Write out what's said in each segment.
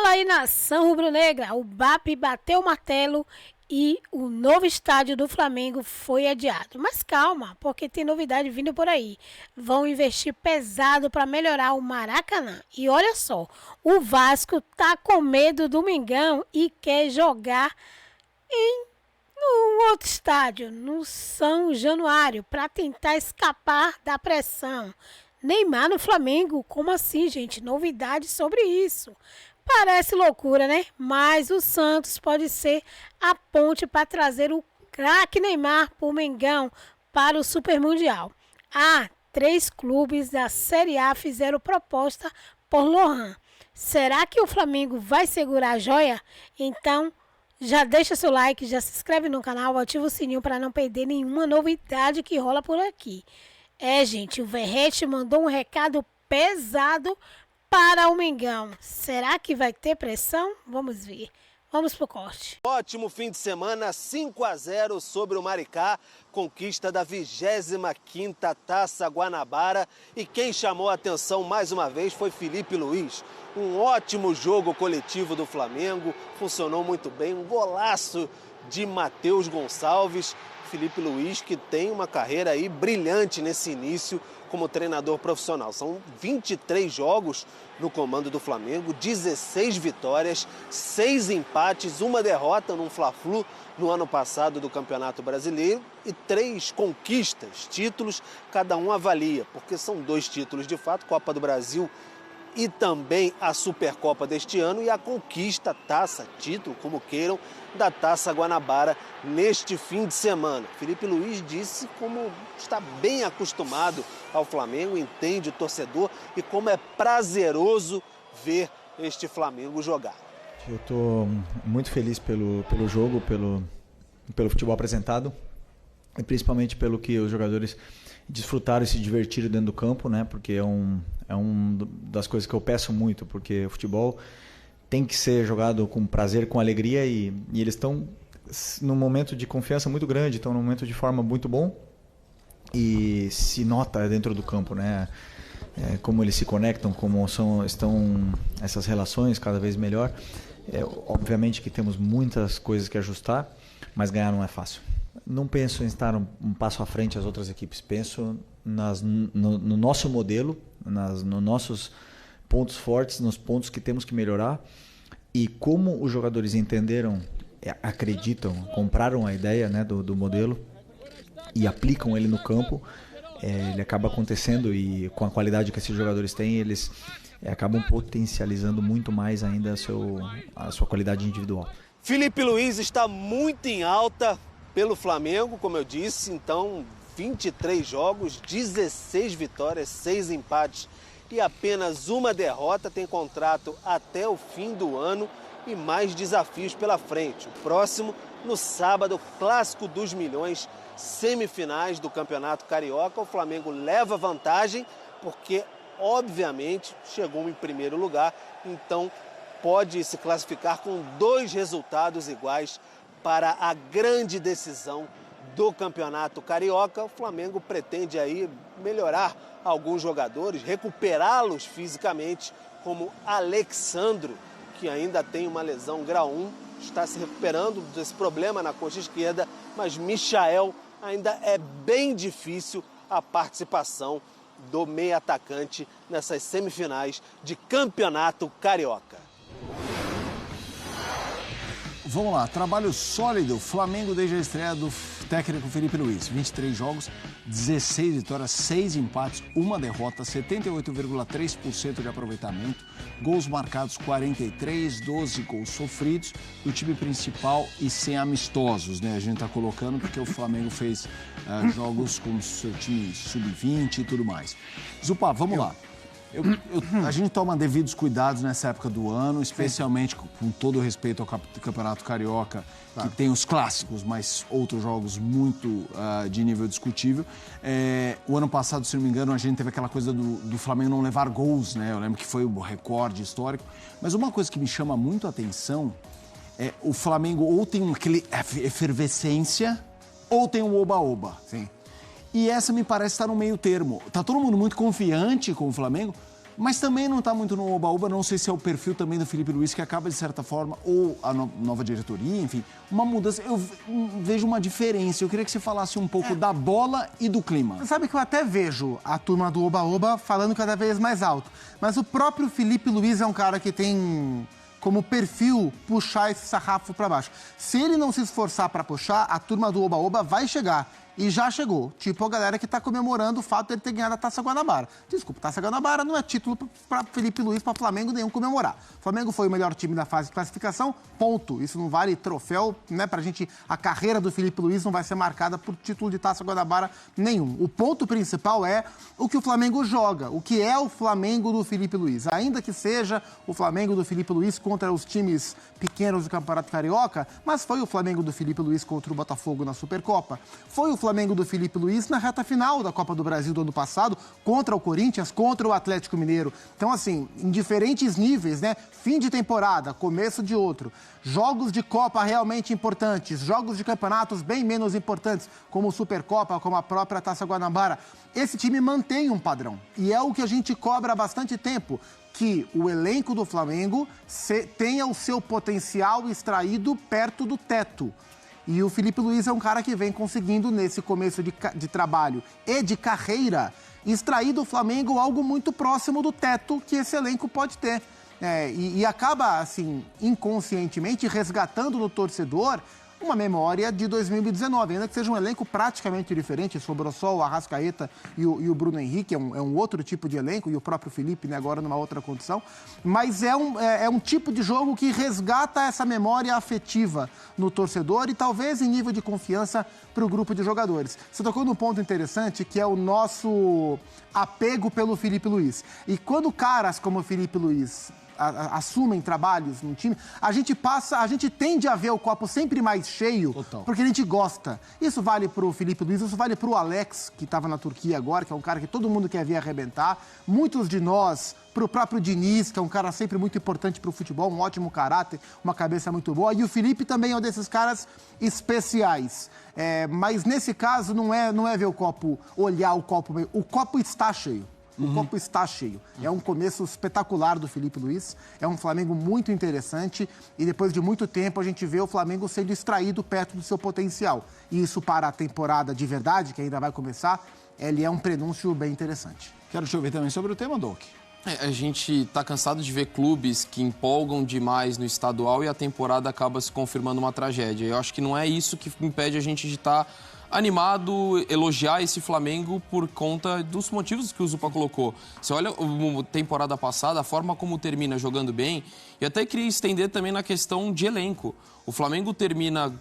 Fala aí, nação rubro-negra, o BAP bateu o martelo e o novo estádio do Flamengo foi adiado. Mas calma, porque tem novidade vindo por aí. Vão investir pesado para melhorar o Maracanã. E olha só, o Vasco tá com medo do Mengão e quer jogar em um outro estádio, no São Januário, para tentar escapar da pressão. Neymar no Flamengo? Como assim, gente? Novidade sobre isso. Parece loucura, né? Mas o Santos pode ser a ponte para trazer o craque Neymar por Mengão para o Super Mundial. 3 clubes da Série A fizeram proposta por Lohan. Será que o Flamengo vai segurar a joia? Então, já deixa seu like, já se inscreve no canal, ativa o sininho para não perder nenhuma novidade que rola por aqui. Gente, o Verratti mandou um recado pesado para o Mengão. Será que vai ter pressão? Vamos ver. Vamos pro corte. Ótimo fim de semana, 5-0 sobre o Maricá, conquista da 25ª Taça Guanabara. E quem chamou a atenção mais uma vez foi Filipe Luís. Um ótimo jogo coletivo do Flamengo, funcionou muito bem, um golaço de Matheus Gonçalves. Filipe Luís, que tem uma carreira aí brilhante nesse início como treinador profissional. São 23 jogos no comando do Flamengo, 16 vitórias, 6 empates, 1 derrota num Fla-Flu no ano passado do Campeonato Brasileiro e 3 conquistas, títulos, cada um avalia, porque são 2 títulos de fato, Copa do Brasil e também a Supercopa deste ano e a conquista, taça, título, como queiram, da Taça Guanabara neste fim de semana. Filipe Luís disse como está bem acostumado ao Flamengo, entende o torcedor e como é prazeroso ver este Flamengo jogar. Eu estou muito feliz pelo jogo, pelo futebol apresentado e principalmente pelo que os jogadores desfrutaram e se divertiram dentro do campo, né? Porque é um das coisas que eu peço muito, porque o futebol tem que ser jogado com prazer, com alegria e eles estão num momento de confiança muito grande, estão num momento de forma muito bom e se nota dentro do campo, né? Como eles se conectam, como estão essas relações cada vez melhor. Obviamente que temos muitas coisas que ajustar, mas ganhar não é fácil. Não penso em estar um passo à frente das outras equipes. Penso no nosso modelo, nos nossos pontos fortes, nos pontos que temos que melhorar. E como os jogadores entenderam, acreditam, compraram a ideia, né, do modelo e aplicam ele no campo, ele acaba acontecendo e com a qualidade que esses jogadores têm, eles acabam potencializando muito mais ainda a sua qualidade individual. Filipe Luís está muito em alta pelo Flamengo, como eu disse, então 23 jogos, 16 vitórias, 6 empates e apenas 1 derrota, tem contrato até o fim do ano e mais desafios pela frente. O próximo, no sábado, Clássico dos Milhões, semifinais do Campeonato Carioca. O Flamengo leva vantagem porque, obviamente, chegou em primeiro lugar, então pode se classificar com 2 resultados iguais para a grande decisão do Campeonato Carioca. O Flamengo pretende aí melhorar alguns jogadores, recuperá-los fisicamente, como Alexandro, que ainda tem uma lesão grau 1, está se recuperando desse problema na coxa esquerda, mas Michael ainda é bem difícil a participação do meio atacante nessas semifinais de Campeonato Carioca. Vamos lá, trabalho sólido, Flamengo desde a estreia do técnico Filipe Luís. 23 jogos, 16 vitórias, 6 empates, 1 derrota, 78,3% de aproveitamento, gols marcados 43, 12 gols sofridos, do time principal e sem amistosos, né? A gente tá colocando porque o Flamengo fez jogos com o seu time sub-20 e tudo mais. Zupa, vamos lá. A gente toma devidos cuidados nessa época do ano, especialmente com todo o respeito ao Campeonato Carioca, que tem os clássicos, mas outros jogos muito de nível discutível. O ano passado, se não me engano, a gente teve aquela coisa do Flamengo não levar gols, né? Eu lembro que foi o recorde histórico. Mas uma coisa que me chama muito a atenção é o Flamengo ou tem aquele efervescência ou tem um oba-oba. Sim. E essa me parece estar no meio termo. Tá todo mundo muito confiante com o Flamengo, Mas também não está muito no oba-oba, não sei se é o perfil também do Felipe Luiz, que acaba, de certa forma, ou a nova diretoria, enfim, uma mudança. Eu vejo uma diferença. Eu queria que você falasse um pouco da bola e do clima. Você sabe que eu até vejo a turma do oba-oba falando cada vez mais alto. Mas o próprio Felipe Luiz é um cara que tem como perfil puxar esse sarrafo para baixo. Se ele não se esforçar para puxar, a turma do oba-oba vai chegar. E já chegou. Tipo a galera que está comemorando o fato de ele ter ganhado a Taça Guanabara. Desculpa, Taça Guanabara não é título para Felipe Luiz, para Flamengo nenhum comemorar. O Flamengo foi o melhor time da fase de classificação, ponto. Isso não vale troféu, né? Pra gente, a carreira do Felipe Luiz não vai ser marcada por título de Taça Guanabara nenhum. O ponto principal é o que o Flamengo joga, o que é o Flamengo do Felipe Luiz. Ainda que seja o Flamengo do Felipe Luiz contra os times pequenos do Campeonato Carioca, mas foi o Flamengo do Felipe Luiz contra o Botafogo na Supercopa. Foi o Flamengo do Felipe Luiz na reta final da Copa do Brasil do ano passado, contra o Corinthians, contra o Atlético Mineiro. Então, assim, em diferentes níveis, né? Fim de temporada, começo de outro. Jogos de Copa realmente importantes, jogos de campeonatos bem menos importantes, como Supercopa, como a própria Taça Guanabara. Esse time mantém um padrão. E é o que a gente cobra há bastante tempo, que o elenco do Flamengo tenha o seu potencial extraído perto do teto. E o Felipe Luiz é um cara que vem conseguindo, nesse começo de trabalho e de carreira, extrair do Flamengo algo muito próximo do teto que esse elenco pode ter. E acaba, assim, inconscientemente resgatando no torcedor uma memória de 2019, ainda que seja um elenco praticamente diferente, sobrou só o Arrascaeta e o Bruno Henrique, é um outro tipo de elenco, e o próprio Felipe, né, agora numa outra condição, mas é um tipo de jogo que resgata essa memória afetiva no torcedor e talvez em nível de confiança para o grupo de jogadores. Você tocou num ponto interessante, que é o nosso apego pelo Felipe Luiz. E quando caras como o Felipe Luiz assumem trabalhos no time, a gente tende a ver o copo sempre mais cheio. Total. Porque a gente gosta. Isso vale pro Felipe Luiz, isso vale pro Alex, que estava na Turquia agora, que é um cara que todo mundo quer ver arrebentar. Muitos de nós, pro próprio Diniz, que é um cara sempre muito importante pro futebol, um ótimo caráter, uma cabeça muito boa. E o Felipe também é um desses caras especiais. Mas nesse caso não é ver o copo, olhar o copo está cheio. O copo está cheio. É um começo espetacular do Felipe Luiz. É um Flamengo muito interessante. E depois de muito tempo a gente vê o Flamengo sendo extraído perto do seu potencial. E isso para a temporada de verdade, que ainda vai começar, ele é um prenúncio bem interessante. Quero te ouvir também sobre o tema, Doc. A gente está cansado de ver clubes que empolgam demais no estadual e a temporada acaba se confirmando uma tragédia. Eu acho que não é isso que impede a gente de estar animado, elogiar esse Flamengo por conta dos motivos que o Zupa colocou. Você olha a temporada passada, a forma como termina jogando bem, e até queria estender também na questão de elenco. O Flamengo termina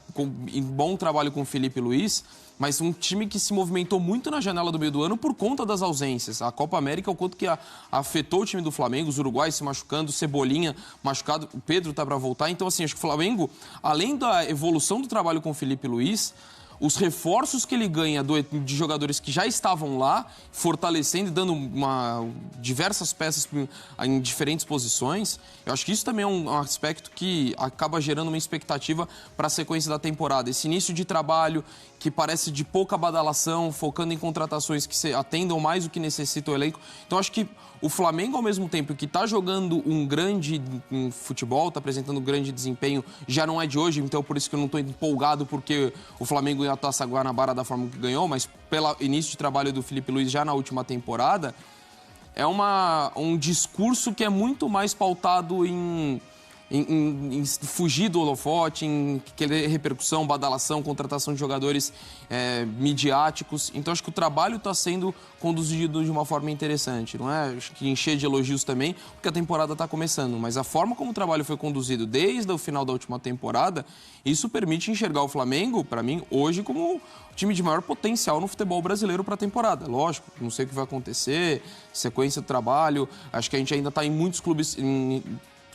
em bom trabalho com o Felipe Luiz, mas um time que se movimentou muito na janela do meio do ano por conta das ausências. A Copa América, o quanto que afetou o time do Flamengo, os uruguaios se machucando, Cebolinha machucado, o Pedro tá para voltar. Então, assim, acho que o Flamengo, além da evolução do trabalho com o Felipe Luiz, os reforços que ele ganha de jogadores que já estavam lá, fortalecendo e dando diversas peças em diferentes posições, eu acho que isso também é um aspecto que acaba gerando uma expectativa para a sequência da temporada. Esse início de trabalho que parece de pouca badalação, focando em contratações que atendam mais o que necessita o elenco. Então, acho que o Flamengo, ao mesmo tempo que está jogando um grande futebol, está apresentando um grande desempenho, já não é de hoje, então por isso que eu não estou empolgado porque o Flamengo ganhou a Taça Guanabara da forma que ganhou, mas pelo início de trabalho do Felipe Luiz já na última temporada, é um discurso que é muito mais pautado em fugir do holofote, em querer repercussão, badalação, contratação de jogadores midiáticos. Então, acho que o trabalho está sendo conduzido de uma forma interessante. Não é acho que encher de elogios também, porque a temporada está começando. Mas a forma como o trabalho foi conduzido desde o final da última temporada, isso permite enxergar o Flamengo, para mim, hoje como o time de maior potencial no futebol brasileiro para a temporada. Lógico, não sei o que vai acontecer, sequência do trabalho. Acho que a gente ainda está em muitos clubes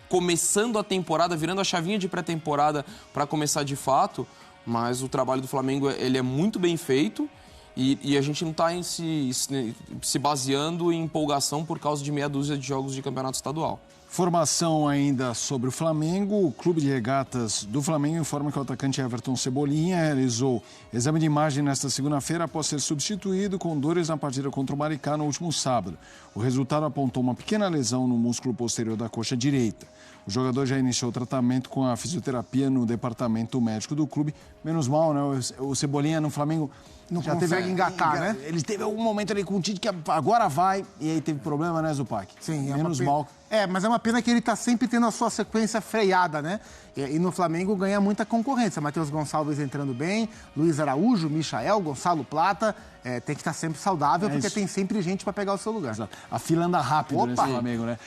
começando a temporada, virando a chavinha de pré-temporada para começar de fato, mas o trabalho do Flamengo ele é muito bem feito e a gente não está se baseando em empolgação por causa de meia dúzia de jogos de campeonato estadual. Informação ainda sobre o Flamengo. O Clube de Regatas do Flamengo informa que o atacante Everton Cebolinha realizou exame de imagem nesta segunda-feira após ser substituído com dores na partida contra o Maricá no último sábado. O resultado apontou uma pequena lesão no músculo posterior da coxa direita. O jogador já iniciou o tratamento com a fisioterapia no departamento médico do clube. Menos mal, né? O Cebolinha no Flamengo Não já consegue engatar, né? Ele teve algum momento ali com o Tite que agora vai, e aí teve problema, né, Zupac? Sim, menos mal. Mas é uma pena que ele tá sempre tendo a sua sequência freada, né? E no Flamengo ganha muita concorrência. Matheus Gonçalves entrando bem, Luiz Araújo, Michael, Gonçalo Plata. Tem que estar sempre saudável, porque tem sempre gente para pegar o seu lugar. Exato. A fila anda rápido nesse Flamengo, né?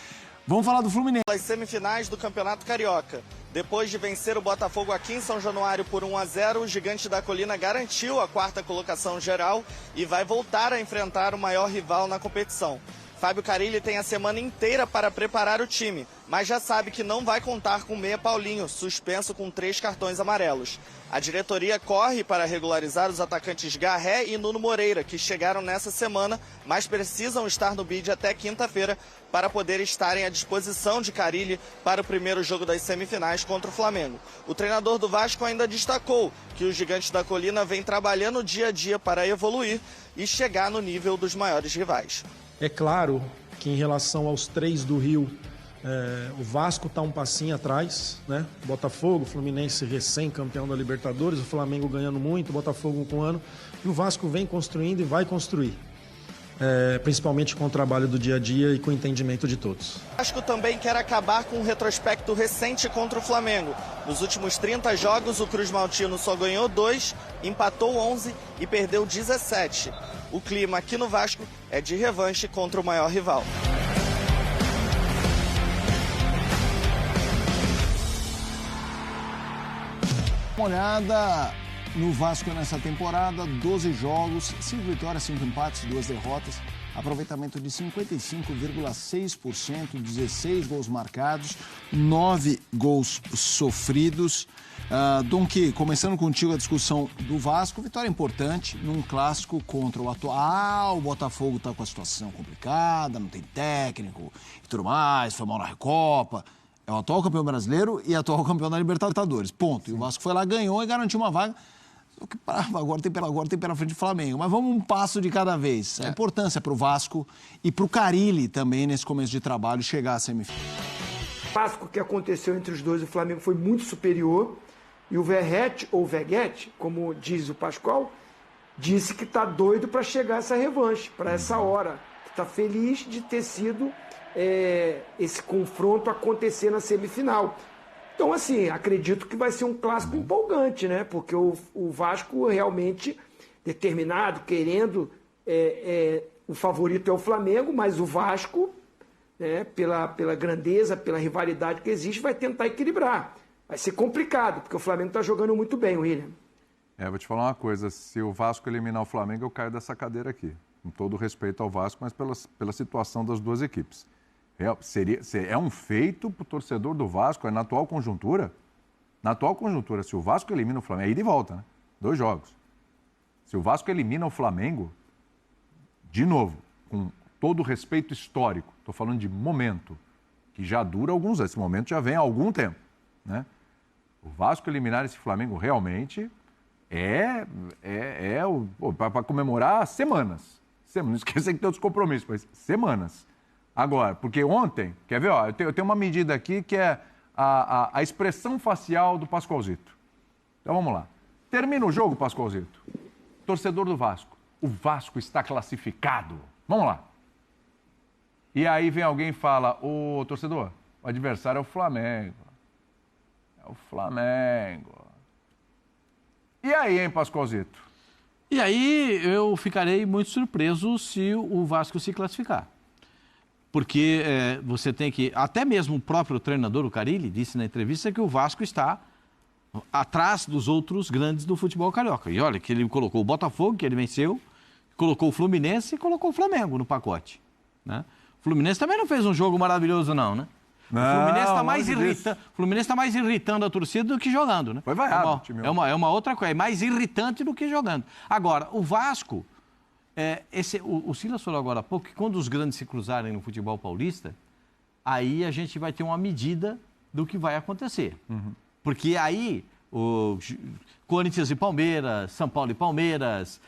Vamos falar do Fluminense. As semifinais do Campeonato Carioca. Depois de vencer o Botafogo aqui em São Januário por 1-0, o Gigante da Colina garantiu a 4ª colocação geral e vai voltar a enfrentar o maior rival na competição. Fábio Carille tem a semana inteira para preparar o time, mas já sabe que não vai contar com o meia Paulinho, suspenso com 3 cartões amarelos. A diretoria corre para regularizar os atacantes Garré e Nuno Moreira, que chegaram nessa semana, mas precisam estar no bid até quinta-feira para poder estarem à disposição de Carille para o primeiro jogo das semifinais contra o Flamengo. O treinador do Vasco ainda destacou que o Gigante da Colina vem trabalhando dia a dia para evoluir e chegar no nível dos maiores rivais. É claro que em relação aos 3 do Rio, o Vasco está um passinho atrás, né? Botafogo, Fluminense recém-campeão da Libertadores, o Flamengo ganhando muito, o Botafogo com um ano. E o Vasco vem construindo e vai construir, principalmente com o trabalho do dia a dia e com o entendimento de todos. O Vasco também quer acabar com um retrospecto recente contra o Flamengo. Nos últimos 30 jogos, o Cruz Maltino só ganhou 2, empatou 11 e perdeu 17. O clima aqui no Vasco é de revanche contra o maior rival. Uma olhada no Vasco nessa temporada, 12 jogos, 5 vitórias, 5 empates, 2 derrotas, aproveitamento de 55,6%, 16 gols marcados, 9 gols sofridos. Donk, começando contigo a discussão do Vasco, vitória importante num clássico contra o atual. O Botafogo está com a situação complicada, não tem técnico e tudo mais, foi mal na Recopa. É o atual campeão brasileiro e atual campeão da Libertadores, ponto. E o Vasco foi lá, ganhou e garantiu uma vaga. Agora tem pela frente do Flamengo. Mas vamos um passo de cada vez. A importância para o Vasco e para o Carille também, nesse começo de trabalho, chegar à semifinal. O clássico que aconteceu entre os dois, o Flamengo foi muito superior. E o Verrete, ou Veguete, como diz o Pascoal, disse que está doido para chegar essa revanche, para essa hora. Está feliz de ter sido esse confronto acontecer na semifinal. Então, assim, acredito que vai ser um clássico empolgante, né? Porque o Vasco realmente determinado, querendo, o favorito é o Flamengo, mas o Vasco, né, pela grandeza, pela rivalidade que existe, vai tentar equilibrar. Vai ser complicado, porque o Flamengo está jogando muito bem, William. Vou te falar uma coisa, se o Vasco eliminar o Flamengo, eu caio dessa cadeira aqui. Com todo respeito ao Vasco, mas pela situação das duas equipes. É um feito para o torcedor do Vasco, na atual conjuntura. Na atual conjuntura, se o Vasco elimina o Flamengo, é ida e volta, né? 2 jogos. Se o Vasco elimina o Flamengo, de novo, com todo o respeito histórico, estou falando de momento, que já dura alguns anos, esse momento já vem há algum tempo, né? O Vasco eliminar esse Flamengo realmente para comemorar semanas. Não esqueça que tem outros compromissos, mas semanas. Agora, porque ontem, quer ver? Eu tenho uma medida aqui que é a expressão facial do Pascoalzito. Então vamos lá. Termina o jogo, Pascoalzito. Torcedor do Vasco. O Vasco está classificado. Vamos lá. E aí vem alguém e fala, ô torcedor, o adversário é o Flamengo. É o Flamengo. E aí, hein, Pascoalzito? E aí eu ficarei muito surpreso se o Vasco se classificar. Porque você tem que... Até mesmo o próprio treinador, o Carille, disse na entrevista que o Vasco está atrás dos outros grandes do futebol carioca. E olha que ele colocou o Botafogo, que ele venceu, colocou o Fluminense e colocou o Flamengo no pacote, né? O Fluminense também não fez um jogo maravilhoso, não, né? Não, o Fluminense está mais irritando a torcida do que jogando, né? Foi vaiado o time. É uma outra coisa, é mais irritante do que jogando. Agora, o Vasco, o Silas falou agora há pouco que quando os grandes se cruzarem no futebol paulista, aí a gente vai ter uma medida do que vai acontecer. Porque aí o Corinthians e Palmeiras, São Paulo e Palmeiras,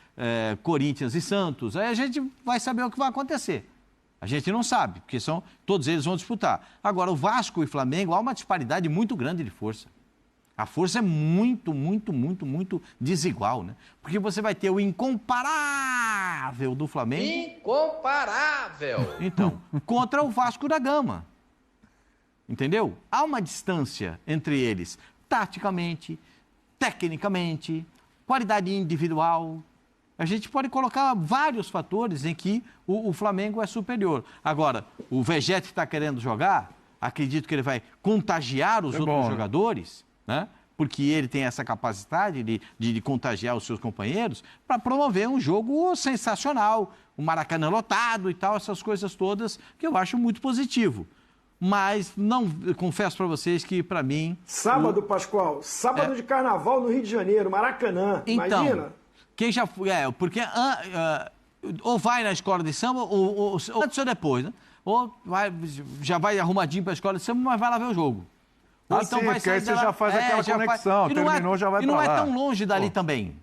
Corinthians e Santos, aí a gente vai saber o que vai acontecer. A gente não sabe, porque todos eles vão disputar. Agora, o Vasco e Flamengo, há uma disparidade muito grande de força. A força é muito, muito, muito, muito desigual, né? Porque você vai ter o incomparável do Flamengo... Incomparável! Então, contra o Vasco da Gama. Entendeu? Há uma distância entre eles, taticamente, tecnicamente, qualidade individual. A gente pode colocar vários fatores em que o Flamengo é superior. Agora, o Vegete está querendo jogar, acredito que ele vai contagiar os outros jogadores, né? Porque ele tem essa capacidade de contagiar os seus companheiros para promover um jogo sensacional, o Maracanã lotado e tal, essas coisas todas que eu acho muito positivo. Mas não, confesso para vocês que, para mim... Sábado, Pascoal, sábado de carnaval no Rio de Janeiro, Maracanã, então, imagina. Quem já foi, porque ou vai na escola de samba, ou antes ou depois, né? Ou já vai arrumadinho para a escola de samba, mas vai lá ver o jogo. Ou então vai porque aí você já faz aquela conexão, terminou, já vai para lá. E não é tão longe dali também.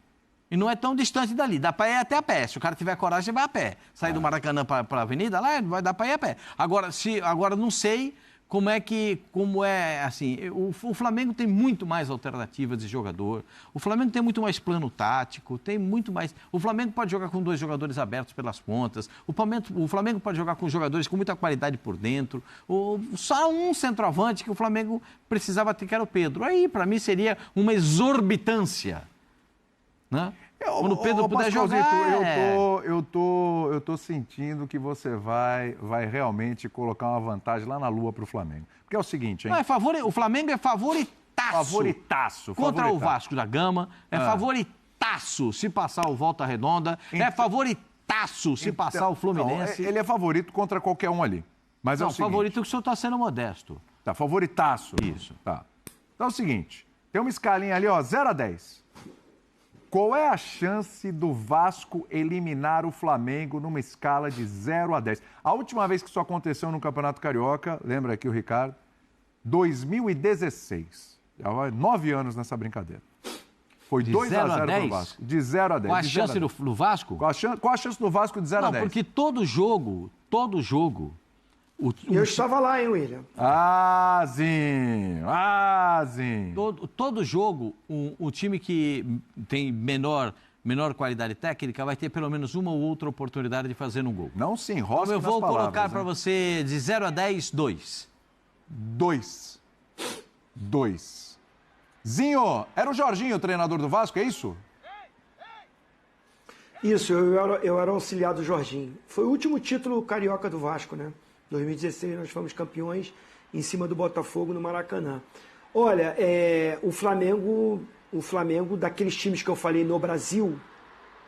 E não é tão distante dali. Dá para ir até a pé. Se o cara tiver coragem, vai a pé. Sair do Maracanã para a avenida, lá vai dar para ir a pé. Agora não sei como é assim. O Flamengo tem muito mais alternativas de jogador. O Flamengo tem muito mais plano tático, tem muito mais. O Flamengo pode jogar com 2 jogadores abertos pelas pontas. O Flamengo pode jogar com jogadores com muita qualidade por dentro. Só um centroavante que o Flamengo precisava ter, que era o Pedro. Aí, para mim, seria uma exorbitância. Né? Quando o Pedro puder jogar... Eu tô sentindo que você vai realmente colocar uma vantagem lá na lua pro Flamengo. Porque é o seguinte, hein? Não, o Flamengo é favoritaço. Favoritaço. Contra o Vasco da Gama. É favoritaço se passar o Volta Redonda. É favoritaço se passar o Fluminense. Ele é favorito contra qualquer um ali. Mas é o seguinte... favorito que o senhor está sendo modesto. Tá, favoritaço. Isso. Tá. Então é o seguinte, tem uma escalinha ali, ó, 0 a 10. Qual é a chance do Vasco eliminar o Flamengo numa escala de 0 a 10? A última vez que isso aconteceu no Campeonato Carioca, lembra aqui o Ricardo? 2016. Já vai 9 anos nessa brincadeira. Foi 2 a 0 para o Vasco. De 0 a 10. Qual a chance do Vasco? Qual a chance do Vasco de 0 a 10? Não, porque todo jogo... Eu estava lá, hein, William? Sim. Todo jogo, o time que tem menor qualidade técnica vai ter pelo menos uma ou outra oportunidade de fazer um gol. Não se enrosque então, eu vou nas colocar palavras, para você de 0 a 10, 2. 2. Zinho, era o Jorginho o treinador do Vasco, é isso? Isso, eu era auxiliar do Jorginho. Foi o último título carioca do Vasco, né? 2016 nós fomos campeões em cima do Botafogo no Maracanã. Olha, o Flamengo, daqueles times que eu falei no Brasil,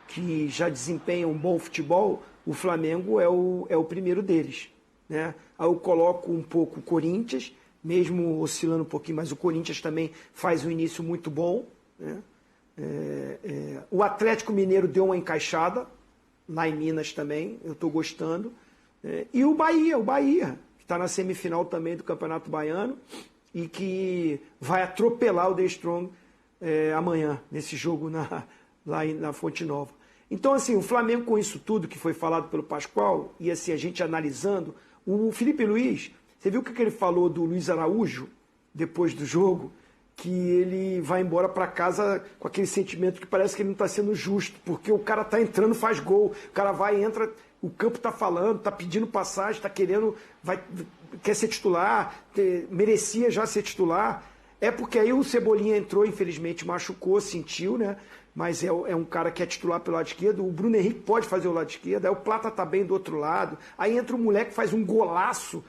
que já desempenham um bom futebol, o Flamengo é o primeiro deles, né? Aí eu coloco um pouco o Corinthians, mesmo oscilando um pouquinho, mas o Corinthians também faz um início muito bom, né? O Atlético Mineiro deu uma encaixada, lá em Minas também, eu estou gostando. E o Bahia, que está na semifinal também do Campeonato Baiano e que vai atropelar o The Strong amanhã, nesse jogo lá na Fonte Nova. Então, assim, o Flamengo com isso tudo que foi falado pelo Pascoal, e assim, a gente analisando, o Felipe Luiz, você viu o que ele falou do Luiz Araújo, depois do jogo? Que ele vai embora para casa com aquele sentimento que parece que ele não está sendo justo, porque o cara está entrando, faz gol, o cara vai, entra... O campo está falando, está pedindo passagem, está querendo, quer ser titular, merecia já ser titular. É porque aí o Cebolinha entrou, infelizmente machucou, sentiu, né? Mas é um cara que é titular pelo lado esquerdo. O Bruno Henrique pode fazer o lado esquerdo, aí o Plata tá bem do outro lado. Aí entra um moleque que faz um golaço,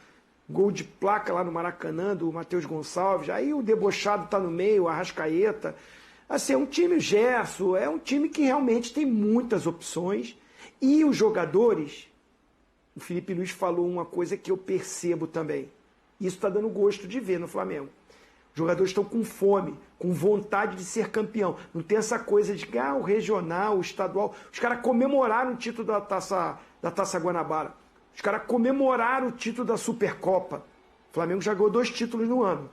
gol de placa lá no Maracanã, do Matheus Gonçalves. Aí o debochado tá no meio, o Arrascaeta. Assim, é um time Gerson, é um time que realmente tem muitas opções. E os jogadores, o Felipe Luiz falou uma coisa que eu percebo também. Isso está dando gosto de ver no Flamengo. Os jogadores estão com fome, com vontade de ser campeão. Não tem essa coisa de o regional, o estadual. Os caras comemoraram o título da Taça Guanabara. Os caras comemoraram o título da Supercopa. O Flamengo já ganhou 2 títulos no ano.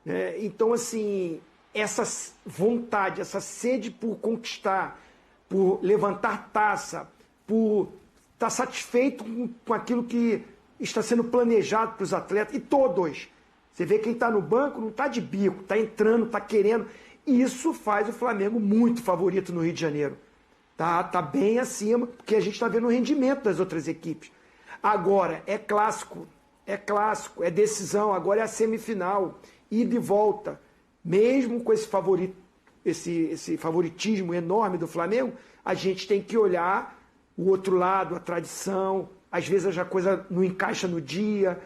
Né? Então, assim, essa vontade, essa sede por conquistar, por levantar taça, por estar satisfeito com aquilo que está sendo planejado para os atletas, e todos. Você vê quem está no banco não está de bico, está entrando, está querendo. E isso faz o Flamengo muito favorito no Rio de Janeiro. Tá bem acima, porque a gente está vendo o rendimento das outras equipes. Agora, é clássico, é decisão, agora é a semifinal, ida e volta. Mesmo com esse favoritismo enorme do Flamengo, a gente tem que olhar o outro lado, a tradição, às vezes a coisa não encaixa no dia.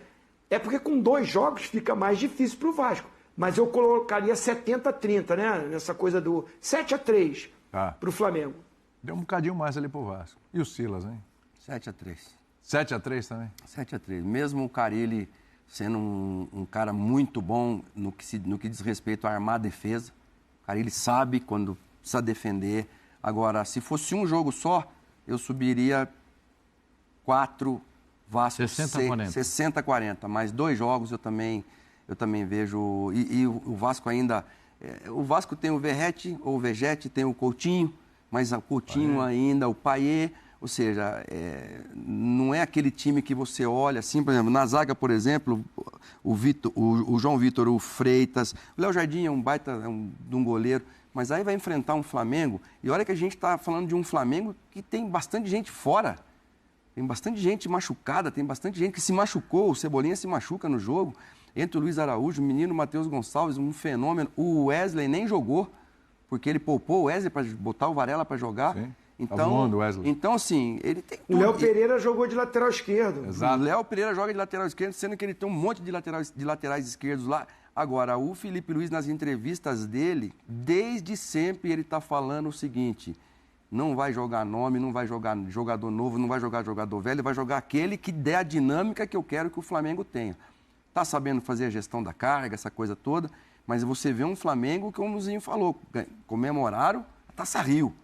É porque com 2 jogos fica mais difícil para o Vasco. Mas eu colocaria 70-30, né? Nessa coisa do 7-3 para o Flamengo. Deu um bocadinho mais ali pro Vasco. E o Silas, hein? 7-3. 7-3 também? 7-3. Mesmo o Carille sendo um cara muito bom no que diz respeito a armar a defesa. O Carille sabe quando precisa defender. Agora, se fosse um jogo só, eu subiria 4, Vasco 60-40. Mas 2 jogos eu também vejo. E o Vasco ainda... O Vasco tem o Verratti, ou o Vegete, tem o Coutinho, mas o Coutinho ainda, o Payet, ou seja, não é aquele time que você olha assim, por exemplo, na zaga, por exemplo, o João Vitor, o Freitas, o Léo Jardim é um baita de um goleiro, mas aí vai enfrentar um Flamengo, e olha que a gente está falando de um Flamengo que tem bastante gente fora, tem bastante gente machucada, tem bastante gente que se machucou, o Cebolinha se machuca no jogo, entre o Luiz Araújo, o menino Matheus Gonçalves, um fenômeno, o Wesley nem jogou, porque ele poupou o Wesley para botar o Varela para jogar. Sim. Então, assim, ele tem tudo. O Léo Pereira jogou de lateral esquerdo. Exato. O Léo Pereira joga de lateral esquerdo, sendo que ele tem um monte de laterais esquerdos lá. Agora, o Felipe Luiz, nas entrevistas dele, desde sempre ele está falando o seguinte: não vai jogar nome, não vai jogar jogador novo, não vai jogar jogador velho, vai jogar aquele que der a dinâmica que eu quero que o Flamengo tenha. Está sabendo fazer a gestão da carga, essa coisa toda. Mas você vê um Flamengo, como o Zinho falou, comemoraram a Taça Rio.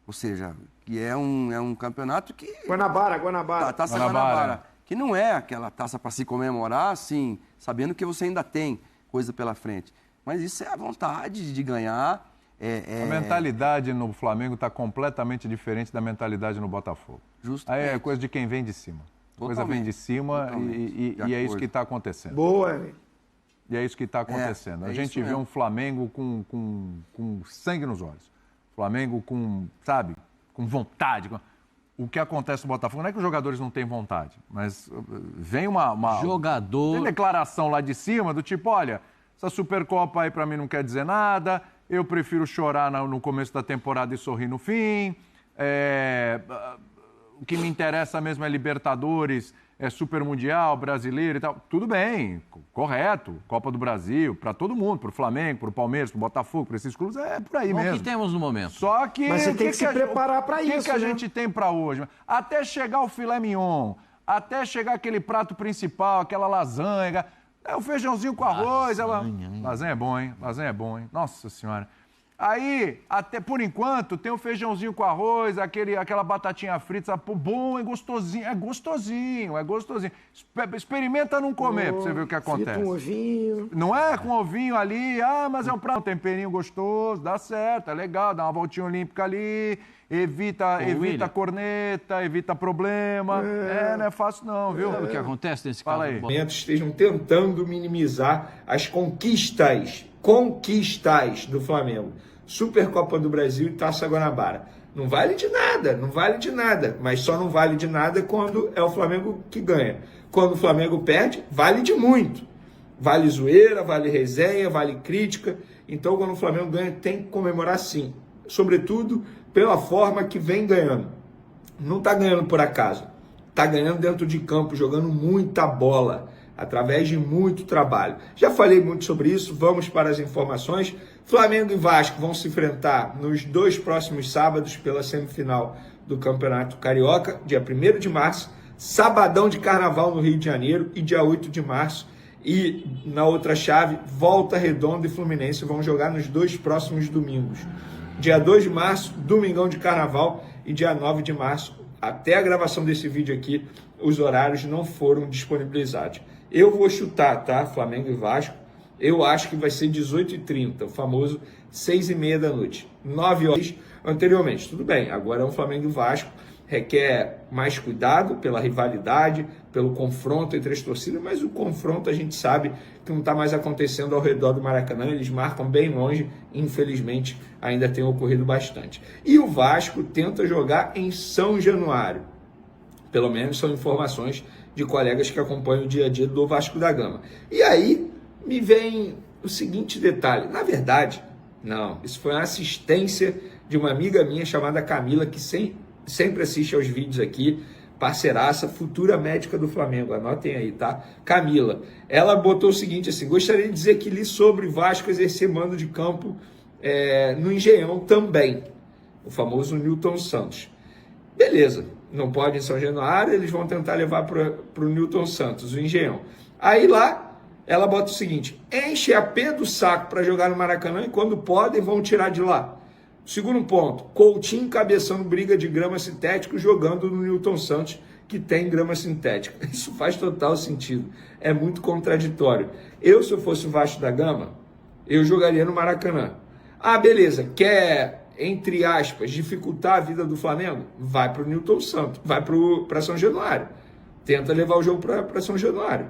Ou seja, que é um campeonato que... Guanabara. Taça Guanabara. Que não é aquela taça para se comemorar, assim, sabendo que você ainda tem coisa pela frente. Mas isso é a vontade de ganhar. A mentalidade no Flamengo está completamente diferente da mentalidade no Botafogo. Justo. Aí é coisa de quem vem de cima. A coisa vem de cima e é isso que está acontecendo. Boa, hein? E é isso que está acontecendo. A gente vê um Flamengo com sangue nos olhos. Flamengo com vontade. O que acontece no Botafogo não é que os jogadores não têm vontade, mas vem tem declaração lá de cima do tipo, olha, essa Supercopa aí para mim não quer dizer nada, eu prefiro chorar no começo da temporada e sorrir no fim, o que me interessa mesmo é Libertadores, é Super Mundial, Brasileiro e tal. Tudo bem, correto. Copa do Brasil, para todo mundo, para o Flamengo, para o Palmeiras, para o Botafogo, para esses clubes, é por aí mesmo. O que temos no momento. Só que... Mas você tem que se preparar para isso, O que a gente tem para hoje? Até chegar o filé mignon, até chegar aquele prato principal, aquela lasanha, o feijãozinho com arroz. Lasanha é bom, hein? Nossa Senhora. Aí, até por enquanto, tem o feijãozinho com arroz, aquela batatinha frita, bom, é gostosinho. Experimenta não comer pra você ver o que acontece. Frita um ovinho. Não é com ovinho ali, mas é um prato, um temperinho gostoso, dá certo, é legal, dá uma voltinha olímpica ali, evita corneta, evita problema. Não é fácil não, viu? Sabe o que acontece nesse caso? Fala aí. Estejam tentando minimizar as conquistas do Flamengo. Supercopa do Brasil e Taça Guanabara. Não vale de nada, mas só não vale de nada quando é o Flamengo que ganha. Quando o Flamengo perde, vale de muito. Vale zoeira, vale resenha, vale crítica. Então, quando o Flamengo ganha, tem que comemorar sim. Sobretudo pela forma que vem ganhando. Não está ganhando por acaso. Está ganhando dentro de campo, jogando muita bola, através de muito trabalho. Já falei muito sobre isso, vamos para as informações. Flamengo e Vasco vão se enfrentar nos 2 próximos sábados pela semifinal do Campeonato Carioca, dia 1º de março, sabadão de Carnaval no Rio de Janeiro e dia 8 de março. E na outra chave, Volta Redonda e Fluminense vão jogar nos 2 próximos domingos. Dia 2 de março, Domingão de Carnaval, e dia 9 de março, até a gravação desse vídeo aqui, os horários não foram disponibilizados. Eu vou chutar, tá? Flamengo e Vasco. Eu acho que vai ser 18h30, o famoso 6h30 da noite. 9 horas anteriormente. Tudo bem, agora é um Flamengo e Vasco. Requer mais cuidado pela rivalidade, pelo confronto entre as torcidas, mas o confronto a gente sabe que não está mais acontecendo ao redor do Maracanã, eles marcam bem longe, infelizmente ainda tem ocorrido bastante. E o Vasco tenta jogar em São Januário, pelo menos são informações de colegas que acompanham o dia a dia do Vasco da Gama. E aí me vem o seguinte detalhe, na verdade, não, isso foi uma assistência de uma amiga minha chamada Camila, que sempre assiste aos vídeos aqui, parceiraça, futura médica do Flamengo, anotem aí, tá? Camila, ela botou o seguinte assim, gostaria de dizer que li sobre Vasco exercer mando de campo no Engenhão também, o famoso Newton Santos. Beleza, não pode em São Januário, eles vão tentar levar para o Newton Santos, o Engenhão. Aí lá, ela bota o seguinte, enche a pé do saco para jogar no Maracanã e quando podem vão tirar de lá. Segundo ponto, Coutinho encabeçando briga de grama sintético jogando no Newton Santos, que tem grama sintética. Isso faz total sentido. É muito contraditório. Eu, se eu fosse o Vasco da Gama, eu jogaria no Maracanã. Ah, beleza, quer, entre aspas, dificultar a vida do Flamengo? Vai para o Newton Santos, vai para São Januário. Tenta levar o jogo para São Januário.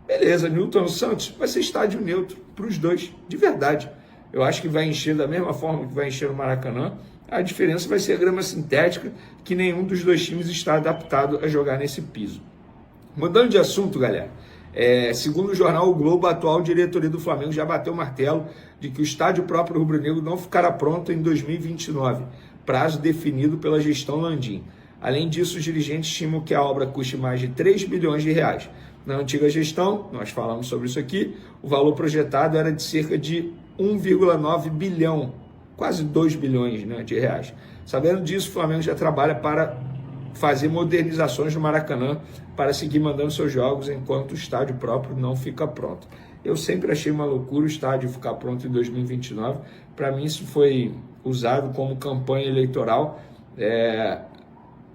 Beleza, Newton Santos vai ser estádio neutro para os dois, de verdade. Eu acho que vai encher da mesma forma que vai encher no Maracanã. A diferença vai ser a grama sintética, que nenhum dos dois times está adaptado a jogar nesse piso. Mudando de assunto, galera. Segundo o jornal O Globo, a atual diretoria do Flamengo já bateu o martelo de que o estádio próprio rubro-negro não ficará pronto em 2029, prazo definido pela gestão Landim. Além disso, os dirigentes estimam que a obra custe mais de 3 bilhões de reais. Na antiga gestão, nós falamos sobre isso aqui, o valor projetado era de cerca de 1,9 bilhão, quase 2 bilhões, né, de reais. Sabendo disso, o Flamengo já trabalha para fazer modernizações no Maracanã para seguir mandando seus jogos enquanto o estádio próprio não fica pronto. Eu sempre achei uma loucura o estádio ficar pronto em 2029. Para mim isso foi usado como campanha eleitoral.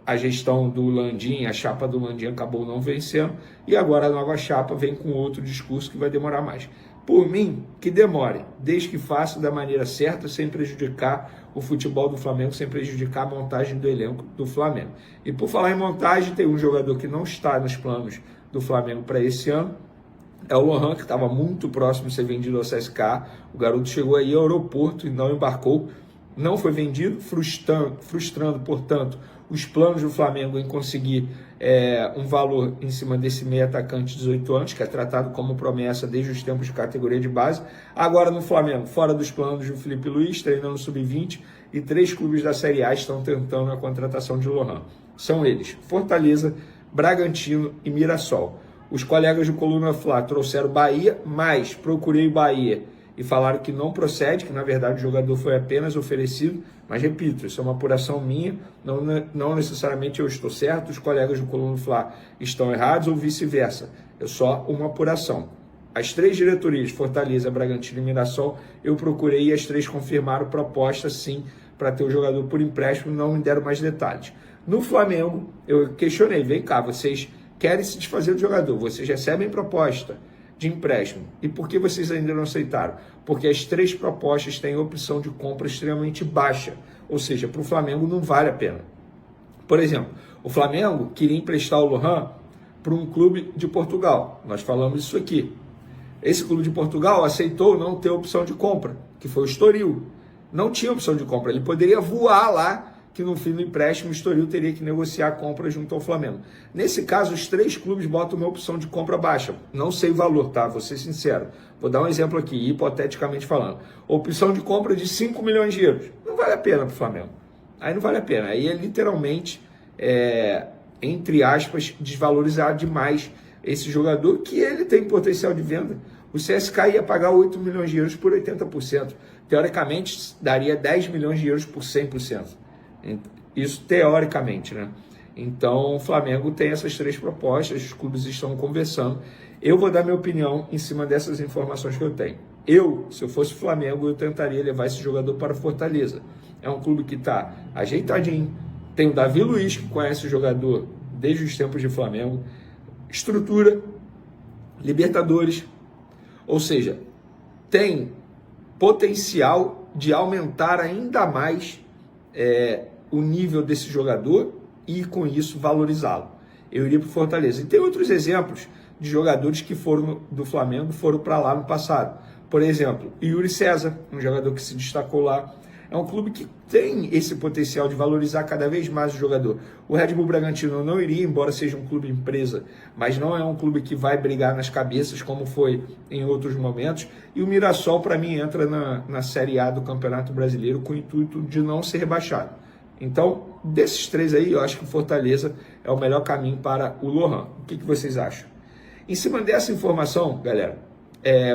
A gestão do Landim, a chapa do Landim acabou não vencendo e agora a nova chapa vem com outro discurso que vai demorar mais. Por mim, que demore, desde que faça da maneira certa, sem prejudicar o futebol do Flamengo, sem prejudicar a montagem do elenco do Flamengo. E por falar em montagem, tem um jogador que não está nos planos do Flamengo para esse ano, é o Lohan, que estava muito próximo de ser vendido ao CSKA. O garoto chegou aí ao aeroporto e não embarcou, não foi vendido, frustrando, portanto, os planos do Flamengo em conseguir um valor em cima desse meio atacante de 18 anos, que é tratado como promessa desde os tempos de categoria de base. Agora no Flamengo, fora dos planos do Felipe Luiz, treinando sub-20, e 3 clubes da Série A estão tentando a contratação de Lohan. São eles, Fortaleza, Bragantino e Mirassol. Os colegas do Coluna Fla trouxeram Bahia, mas procurei Bahia e falaram que não procede, que na verdade o jogador foi apenas oferecido, mas repito, isso é uma apuração minha, não necessariamente eu estou certo, os colegas do Coluna Fla estão errados ou vice-versa, é só uma apuração. As 3 diretorias, Fortaleza, Bragantino e Mirassol, eu procurei e as 3 confirmaram proposta sim, para ter o jogador por empréstimo, não me deram mais detalhes. No Flamengo, eu questionei, vem cá, vocês querem se desfazer do jogador, vocês recebem proposta de empréstimo. E por que vocês ainda não aceitaram? Porque as 3 propostas têm opção de compra extremamente baixa. Ou seja, para o Flamengo não vale a pena. Por exemplo, o Flamengo queria emprestar o Lohan para um clube de Portugal. Nós falamos isso aqui. Esse clube de Portugal aceitou não ter opção de compra, que foi o Estoril. Não tinha opção de compra. Ele poderia voar lá, que no fim do empréstimo o Estoril teria que negociar a compra junto ao Flamengo. Nesse caso, os 3 clubes botam uma opção de compra baixa. Não sei o valor, tá? Vou ser sincero. Vou dar um exemplo aqui, hipoteticamente falando. Opção de compra de 5 milhões de euros. Não vale a pena para o Flamengo. Aí não vale a pena. Aí é literalmente, entre aspas, desvalorizar demais esse jogador, que ele tem potencial de venda. O CSKA ia pagar 8 milhões de euros por 80%. Teoricamente, daria 10 milhões de euros por 100%. Isso teoricamente, né? Então o Flamengo tem essas 3 propostas, os clubes estão conversando. Eu vou dar minha opinião em cima dessas informações que eu tenho. Se eu fosse o Flamengo, eu tentaria levar esse jogador para Fortaleza. É um clube que está ajeitadinho, tem o Davi Luiz, que conhece o jogador desde os tempos de Flamengo, estrutura, Libertadores. Ou seja, tem potencial de aumentar ainda mais o nível desse jogador e, com isso, valorizá-lo. Eu iria para o Fortaleza. E tem outros exemplos de jogadores que foram do Flamengo, foram para lá no passado. Por exemplo, Yuri César, um jogador que se destacou lá. É um clube que tem esse potencial de valorizar cada vez mais o jogador. O Red Bull Bragantino não iria, embora seja um clube empresa, mas não é um clube que vai brigar nas cabeças como foi em outros momentos. E o Mirassol, para mim, entra na Série A do Campeonato Brasileiro com o intuito de não ser rebaixado. Então, desses três aí, eu acho que o Fortaleza é o melhor caminho para o Lohan. O que vocês acham? Em cima dessa informação, galera,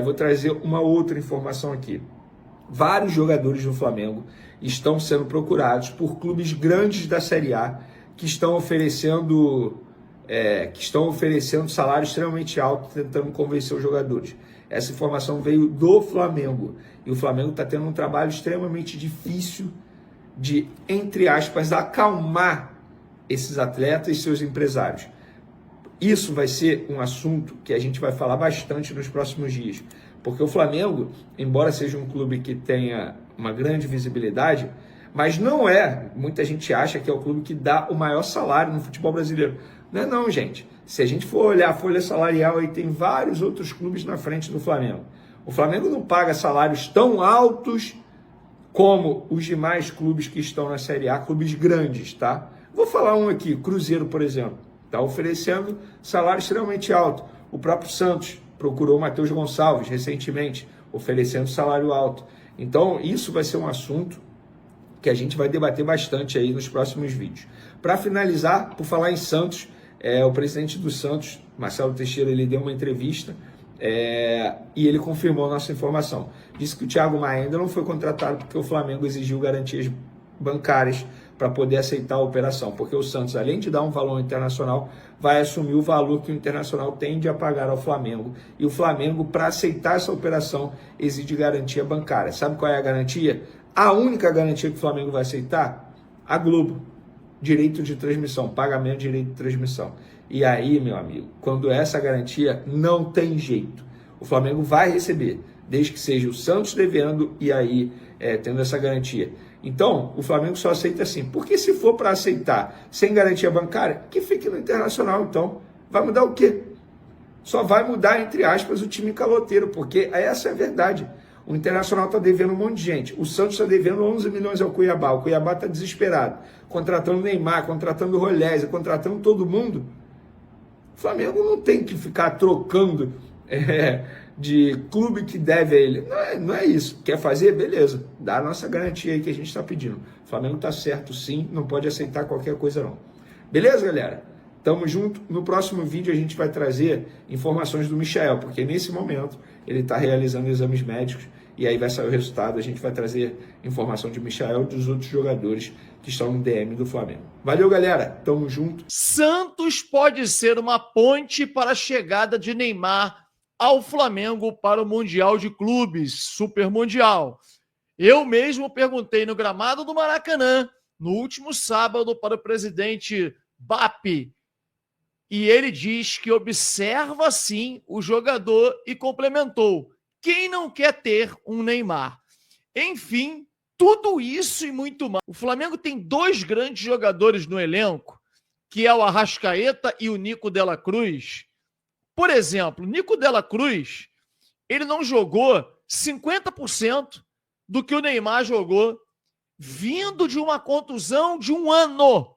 vou trazer uma outra informação aqui. Vários jogadores do Flamengo estão sendo procurados por clubes grandes da Série A que estão oferecendo salário extremamente alto, tentando convencer os jogadores. Essa informação veio do Flamengo. E o Flamengo está tendo um trabalho extremamente difícil de, entre aspas, acalmar esses atletas e seus empresários. Isso vai ser um assunto que a gente vai falar bastante nos próximos dias. Porque o Flamengo, embora seja um clube que tenha uma grande visibilidade, mas não é, muita gente acha que é o clube que dá o maior salário no futebol brasileiro. Não é não, gente. Se a gente for olhar a folha salarial, aí tem vários outros clubes na frente do Flamengo. O Flamengo não paga salários tão altos como os demais clubes que estão na Série A, clubes grandes, tá? Vou falar um aqui, Cruzeiro, por exemplo, está oferecendo salário extremamente alto. O próprio Santos procurou o Matheus Gonçalves recentemente, oferecendo salário alto. Então, isso vai ser um assunto que a gente vai debater bastante aí nos próximos vídeos. Para finalizar, por falar em Santos, o presidente do Santos, Marcelo Teixeira, ele deu uma entrevista e ele confirmou a nossa informação. Disse que o Thiago Maia ainda não foi contratado porque o Flamengo exigiu garantias bancárias para poder aceitar a operação, porque o Santos, além de dar um valor internacional, vai assumir o valor que o Internacional tende a pagar ao Flamengo. E o Flamengo, para aceitar essa operação, exige garantia bancária. Sabe qual é a garantia? A única garantia que o Flamengo vai aceitar? A Globo. Direito de transmissão, pagamento de direito de transmissão. E aí, meu amigo, quando essa garantia, não tem jeito. O Flamengo vai receber, desde que seja o Santos devendo e aí tendo essa garantia. Então, o Flamengo só aceita assim. Porque se for para aceitar sem garantia bancária, que fique no Internacional, então. Vai mudar o quê? Só vai mudar, entre aspas, o time caloteiro, porque essa é a verdade. O Internacional está devendo um monte de gente. O Santos está devendo 11 milhões ao Cuiabá. O Cuiabá está desesperado. Contratando Neymar, contratando Rolésio, contratando todo mundo. O Flamengo não tem que ficar trocando de clube que deve a ele. Não é isso. Quer fazer? Beleza. Dá a nossa garantia aí que a gente está pedindo. O Flamengo está certo sim, não pode aceitar qualquer coisa não. Beleza, galera? Tamo junto. No próximo vídeo a gente vai trazer informações do Michael, porque nesse momento ele está realizando exames médicos e aí vai sair o resultado. A gente vai trazer informação de Michael e dos outros jogadores que estão no DM do Flamengo. Valeu, galera. Tamo junto. Santos pode ser uma ponte para a chegada de Neymar ao Flamengo para o Mundial de Clubes, Super Mundial. Eu mesmo perguntei no gramado do Maracanã, no último sábado, para o presidente BAP, e ele diz que observa sim o jogador e complementou: quem não quer ter um Neymar? Enfim, tudo isso e muito mais. O Flamengo tem dois grandes jogadores no elenco, que é o Arrascaeta e o Nico Dela Cruz. Por exemplo, Nico Dela Cruz, ele não jogou 50% do que o Neymar jogou, vindo de uma contusão de 1 ano.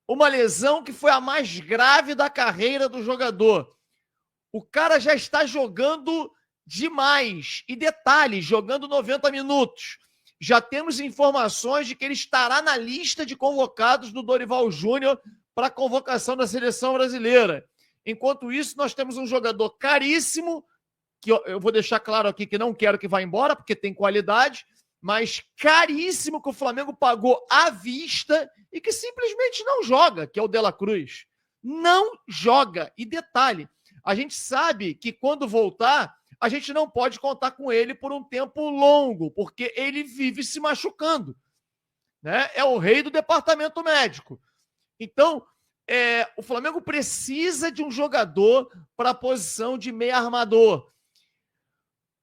Uma lesão que foi a mais grave da carreira do jogador. O cara já está jogando demais. E detalhe, jogando 90 minutos. Já temos informações de que ele estará na lista de convocados do Dorival Júnior para a convocação da seleção brasileira. Enquanto isso, nós temos um jogador caríssimo, que eu vou deixar claro aqui que não quero que vá embora, porque tem qualidade, mas caríssimo, que o Flamengo pagou à vista e que simplesmente não joga, que é o Dela Cruz. Não joga. E detalhe, a gente sabe que quando voltar, a gente não pode contar com ele por um tempo longo, porque ele vive se machucando, né? É o rei do departamento médico. Então, o Flamengo precisa de um jogador para a posição de meio armador.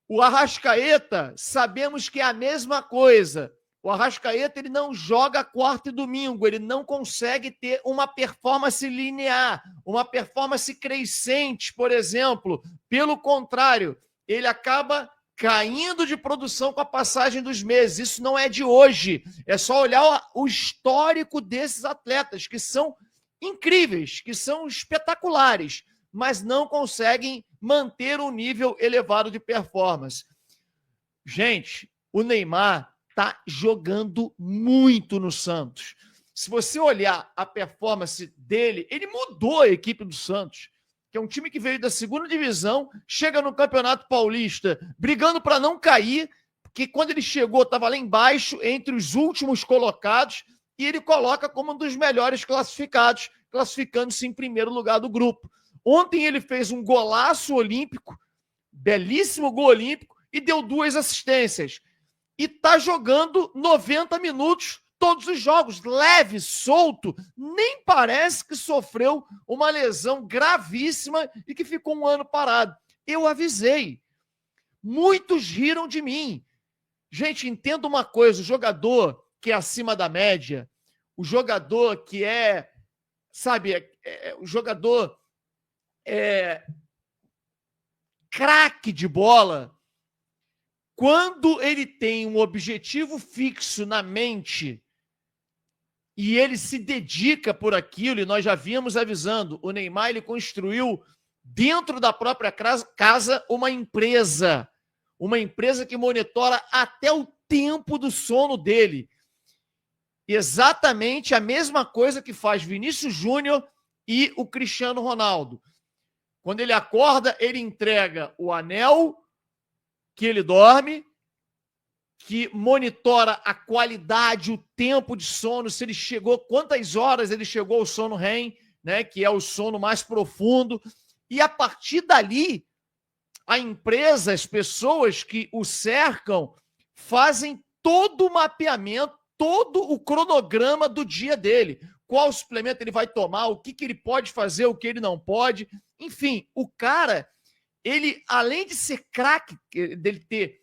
O Arrascaeta, sabemos que é a mesma coisa. O Arrascaeta, ele não joga quarta e domingo, ele não consegue ter uma performance linear, uma performance crescente, por exemplo. Pelo contrário, ele acaba caindo de produção com a passagem dos meses. Isso não é de hoje. É só olhar o histórico desses atletas, que são incríveis, que são espetaculares, mas não conseguem manter um nível elevado de performance. Gente, o Neymar está jogando muito no Santos. Se você olhar a performance dele, ele mudou a equipe do Santos, que é um time que veio da segunda divisão, chega no Campeonato Paulista brigando para não cair, porque quando ele chegou estava lá embaixo, entre os últimos colocados, e ele coloca como um dos melhores classificados, classificando-se em primeiro lugar do grupo. Ontem ele fez um golaço olímpico, belíssimo gol olímpico, e deu 2 assistências. E está jogando 90 minutos todos os jogos, leve, solto, nem parece que sofreu uma lesão gravíssima e que ficou um ano parado. Eu avisei. Muitos riram de mim. Gente, entenda uma coisa, o jogador que é acima da média, o jogador que é, sabe, o jogador craque de bola, quando ele tem um objetivo fixo na mente e ele se dedica por aquilo, e nós já vínhamos avisando, o Neymar ele construiu dentro da própria casa uma empresa que monitora até o tempo do sono dele. Exatamente a mesma coisa que faz Vinícius Júnior e o Cristiano Ronaldo. Quando ele acorda, ele entrega o anel que ele dorme, que monitora a qualidade, o tempo de sono, se ele chegou, quantas horas ele chegou ao sono REM, né, que é o sono mais profundo, e a partir dali, a empresa, as pessoas que o cercam, fazem todo o mapeamento, todo o cronograma do dia dele, qual suplemento ele vai tomar, o que ele pode fazer, o que ele não pode, enfim, o cara, ele, além de ser craque, dele ter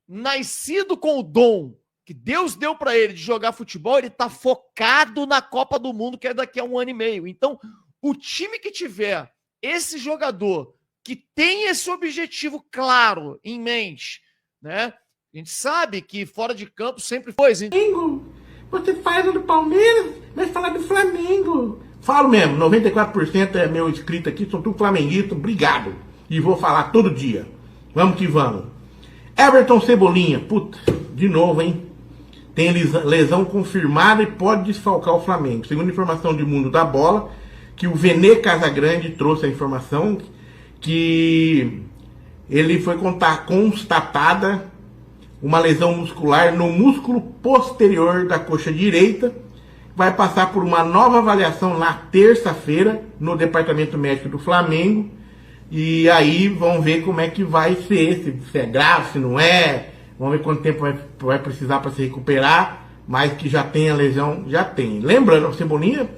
nascido com o dom que Deus deu para ele de jogar futebol, ele está focado na Copa do Mundo, que é daqui a 1 ano e meio. Então, o time que tiver esse jogador que tem esse objetivo claro em mente, né? A gente sabe que fora de campo sempre foi. Você fala do Palmeiras, mas fala do Flamengo. Falo mesmo, 94% é meu inscrito aqui, são tudo flamenguista, obrigado. E vou falar todo dia. Vamos que vamos. Everton Cebolinha, puta, de novo, hein? Tem lesão confirmada e pode desfalcar o Flamengo. Segundo informação de Mundo da Bola, que o Vene Casagrande trouxe a informação que ele foi constatada uma lesão muscular no músculo posterior da coxa direita. Vai passar por uma nova avaliação na terça-feira no departamento médico do Flamengo. E aí vão ver como é que vai ser, se é grave, se não é. Vamos ver quanto tempo vai precisar para se recuperar. Mas que já tem a lesão, já tem. Lembrando, o Cebolinha,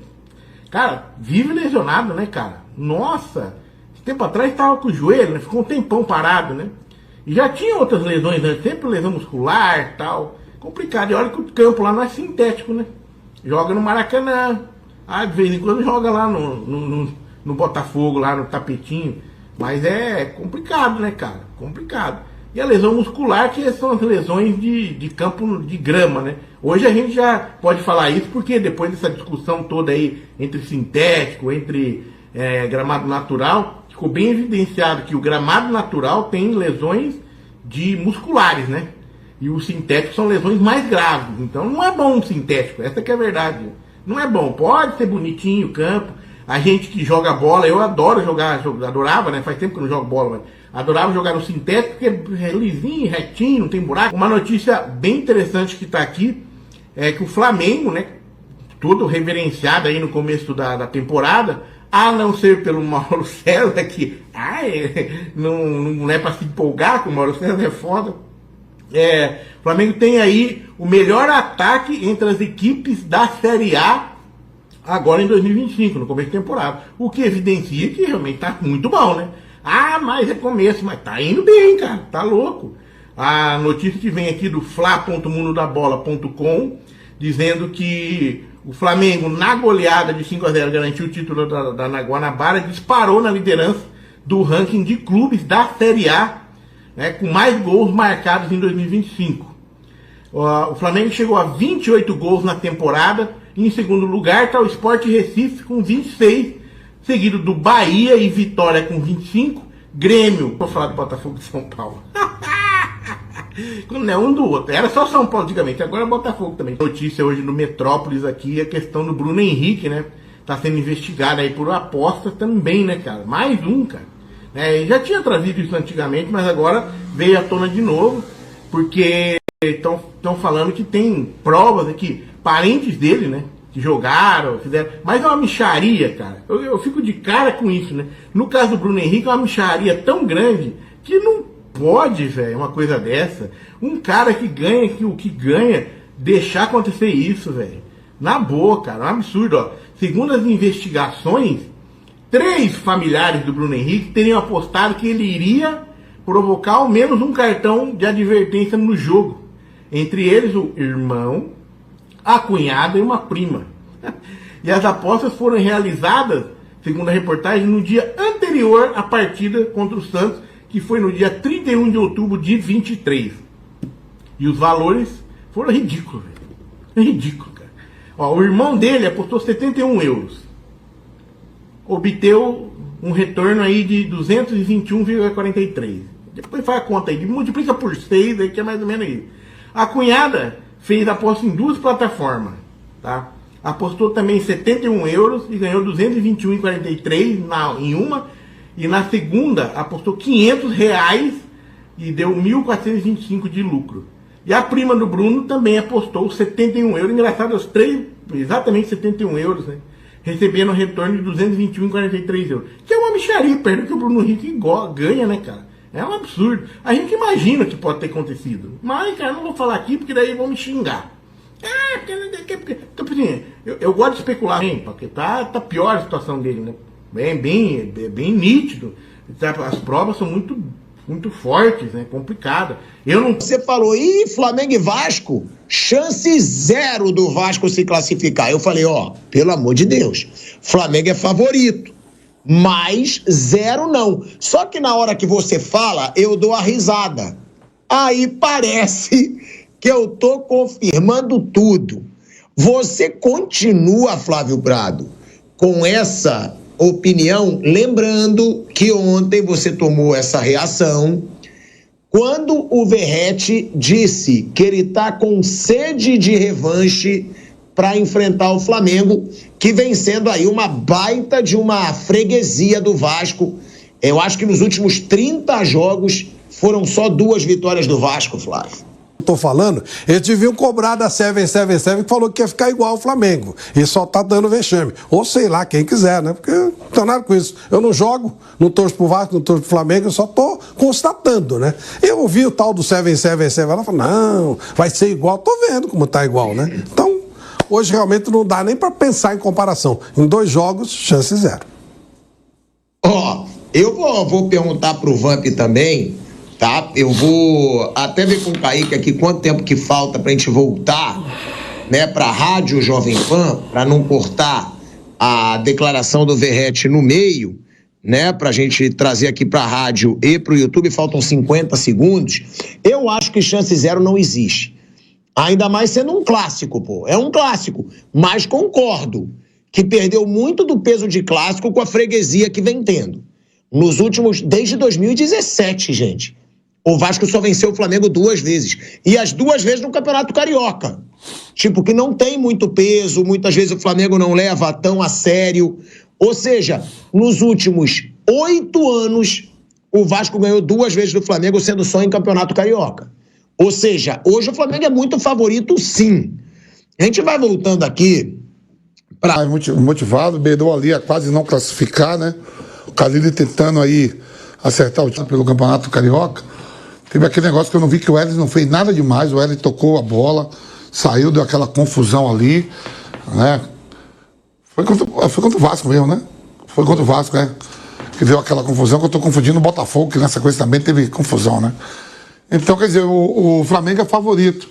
cara, vive lesionado, né, cara? Nossa, esse tempo atrás estava com o joelho, né? Ficou um tempão parado, né? E já tinha outras lesões, né? Sempre lesão muscular e tal. Complicado. E olha que o campo lá não é sintético, né? Joga no Maracanã. De vez em quando joga lá no Botafogo, lá no tapetinho. Mas é complicado, né, cara? Complicado. E a lesão muscular, que são as lesões de campo de grama, né? Hoje a gente já pode falar isso, porque depois dessa discussão toda aí entre sintético, entre gramado natural, ficou bem evidenciado que o gramado natural tem lesões musculares, né? E os sintéticos são lesões mais graves. Então não é bom o sintético, essa que é a verdade. Não é bom, pode ser bonitinho o campo. A gente que joga bola, eu adoro adorava, né? Faz tempo que eu não jogo bola, mas adorava jogar no sintético, porque é lisinho, retinho, não tem buraco. Uma notícia bem interessante que está aqui é que o Flamengo, né? Todo reverenciado aí no começo da temporada, a não ser pelo Mauro César, que não é para se empolgar, que o Mauro César é foda. O Flamengo tem aí o melhor ataque entre as equipes da Série A agora em 2025, no começo de temporada. O que evidencia que realmente está muito bom, né? Ah, mas é começo, mas tá indo bem, cara, tá louco. A notícia que vem aqui do fla.mundodabola.com dizendo que o Flamengo, na goleada de 5-0, garantiu o título da Guanabara, disparou na liderança do ranking de clubes da Série A, né, com mais gols marcados em 2025. O Flamengo chegou a 28 gols na temporada. Em segundo lugar está o Sport Recife com 26, seguido do Bahia e Vitória com 25, Grêmio, vou falar do Botafogo de São Paulo. Quando é um do outro. Era só São Paulo antigamente, agora é Botafogo também. Notícia hoje no Metrópolis aqui, a questão do Bruno Henrique, né? Tá sendo investigado aí por aposta também, né, cara? Mais um, cara. Já tinha trazido isso antigamente, mas agora veio à tona de novo, porque estão falando que tem provas aqui, parentes dele, né? Que jogaram, fizeram. Mas é uma mixaria, cara. Eu fico de cara com isso, né? No caso do Bruno Henrique, é uma mixaria tão grande que não pode, velho, uma coisa dessa. Um cara que ganha o que ganha, deixar acontecer isso, velho. Na boa, cara, é um absurdo, ó. Segundo as investigações, 3 familiares do Bruno Henrique teriam apostado que ele iria provocar ao menos um cartão de advertência no jogo. Entre eles, o irmão, a cunhada e uma prima. E as apostas foram realizadas, segundo a reportagem, no dia anterior à partida contra o Santos, que foi no dia 31 de outubro de 23. E os valores foram ridículos, velho. Ridículo, cara. Ó, o irmão dele apostou 71 euros. Obteve um retorno aí de 221,43. Depois faz a conta aí, multiplica por 6, aí que é mais ou menos isso. A cunhada fez aposta em 2 plataformas, tá? Apostou também 71 euros e ganhou 221,43 em uma. E na segunda apostou 500 reais e deu 1.425 de lucro. E a prima do Bruno também apostou 71 euros. Engraçado, os 3, exatamente 71 euros, né? Recebendo um retorno de 221,43 euros. Que é uma mixaria, perto do que o Bruno Henrique ganha, né, cara? É um absurdo. A gente imagina que pode ter acontecido. Mas, cara, não vou falar aqui porque daí vão me xingar. Então, assim, eu gosto de especular, hein, porque tá pior a situação dele, né? Bem nítido. As provas são muito fortes, né? Complicada. Você falou, Flamengo e Vasco, chance 0 do Vasco se classificar. Eu falei, pelo amor de Deus, Flamengo é favorito, mas 0 não. Só que na hora que você fala, eu dou a risada. Aí parece que eu tô confirmando tudo. Você continua, Flávio Prado, com essa opinião, lembrando que ontem você tomou essa reação quando o Verratti disse que ele está com sede de revanche para enfrentar o Flamengo, que vem sendo aí uma baita de uma freguesia do Vasco. Eu acho que nos últimos 30 jogos foram só 2 vitórias do Vasco, Flávio. Tô falando, eles deviam cobrar da 777 que falou que ia ficar igual ao Flamengo. E só tá dando vexame. Ou sei lá, quem quiser, né? Porque não tem nada com isso. Eu não jogo, não torço pro Vasco, não torço pro Flamengo, eu só tô constatando, né? Eu ouvi o tal do 777, ela falou, não, vai ser igual. Tô vendo como tá igual, né? Então, hoje realmente não dá nem pra pensar em comparação. Em 2 jogos, chance 0. Eu vou perguntar pro Vamp também, tá? Eu vou até ver com o Kaique aqui quanto tempo que falta pra gente voltar, né, pra Rádio Jovem Pan, pra não cortar a declaração do Verratti no meio, né, pra gente trazer aqui pra rádio e pro YouTube, faltam 50 segundos. Eu acho que chance 0 não existe. Ainda mais sendo um clássico, pô. É um clássico. Mas concordo que perdeu muito do peso de clássico com a freguesia que vem tendo. Nos últimos, desde 2017, gente. O Vasco só venceu o Flamengo 2 vezes. E as 2 vezes no Campeonato Carioca. Tipo, que não tem muito peso, muitas vezes o Flamengo não leva tão a sério. Ou seja, nos últimos 8 anos, o Vasco ganhou 2 vezes do Flamengo, sendo só em Campeonato Carioca. Ou seja, hoje o Flamengo é muito favorito, sim. A gente vai voltando aqui para... Motivado, beirou ali a quase não classificar, né? O Carille tentando aí acertar o time pelo Campeonato Carioca. Teve aquele negócio que eu não vi que o Hélio não fez nada demais. O Hélio tocou a bola, saiu, deu aquela confusão ali, né? Foi contra o Vasco mesmo, né? Foi contra o Vasco, que deu aquela confusão, que eu tô confundindo o Botafogo, que nessa coisa também teve confusão, né? Então, quer dizer, o Flamengo é favorito.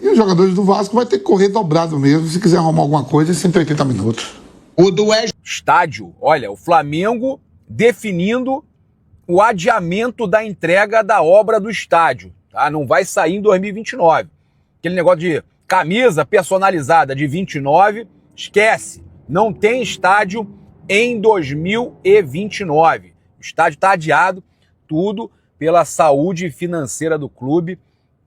E os jogadores do Vasco vai ter que correr dobrado mesmo, se quiser arrumar alguma coisa, em 180 minutos. O do estádio, olha, o Flamengo definindo o adiamento da entrega da obra do estádio, tá? Não vai sair em 2029. Aquele negócio de camisa personalizada de 29, esquece. Não tem estádio em 2029. O estádio está adiado, tudo pela saúde financeira do clube.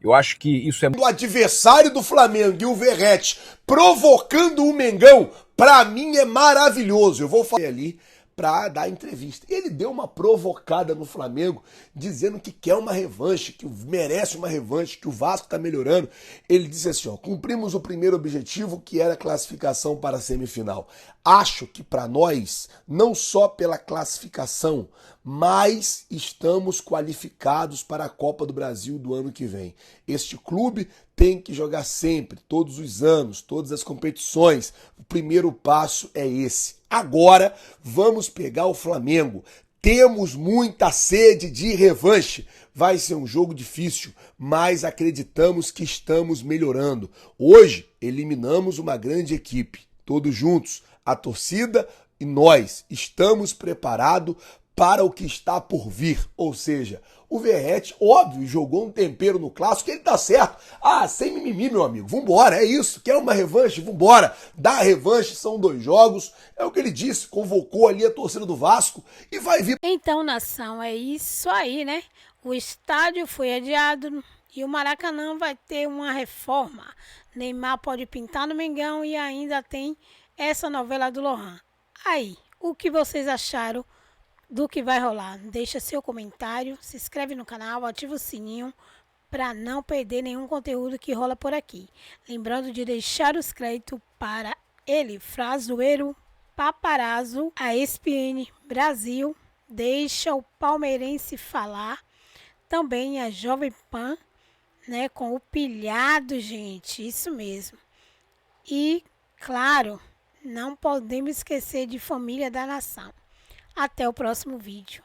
Eu acho que isso é... O adversário do Flamengo e o Verratti provocando o Mengão, pra mim é maravilhoso. Eu vou falar ali para dar entrevista. Ele deu uma provocada no Flamengo, dizendo que quer uma revanche, que merece uma revanche, que o Vasco tá melhorando. Ele disse assim, ó, cumprimos o primeiro objetivo, que era a classificação para a semifinal. Acho que para nós, não só pela classificação, mas estamos qualificados para a Copa do Brasil do ano que vem. Este clube tem que jogar sempre, todos os anos, todas as competições. O primeiro passo é esse. Agora vamos pegar o Flamengo. Temos muita sede de revanche. Vai ser um jogo difícil, mas acreditamos que estamos melhorando. Hoje eliminamos uma grande equipe. Todos juntos, a torcida e nós estamos preparados para o que está por vir. Ou seja, o Verratti, óbvio, jogou um tempero no clássico, ele tá certo. Sem mimimi, meu amigo. Vambora, é isso. Quer uma revanche? Vambora. Dá a revanche, são 2 jogos. É o que ele disse, convocou ali a torcida do Vasco e vai vir. Então, nação, é isso aí, né? O estádio foi adiado e o Maracanã vai ter uma reforma. Neymar pode pintar no Mengão e ainda tem essa novela do Lohan. Aí, o que vocês acharam do que vai rolar? Deixa seu comentário, se inscreve no canal, ativa o sininho para não perder nenhum conteúdo que rola por aqui. Lembrando de deixar os créditos para ele, Frazoeiro Paparazzo, a ESPN Brasil, Deixa o Palmeirense Falar, também a Jovem Pan, né, com o Pilhado, gente, isso mesmo. E, claro, não podemos esquecer de Família da Nação. Até o próximo vídeo.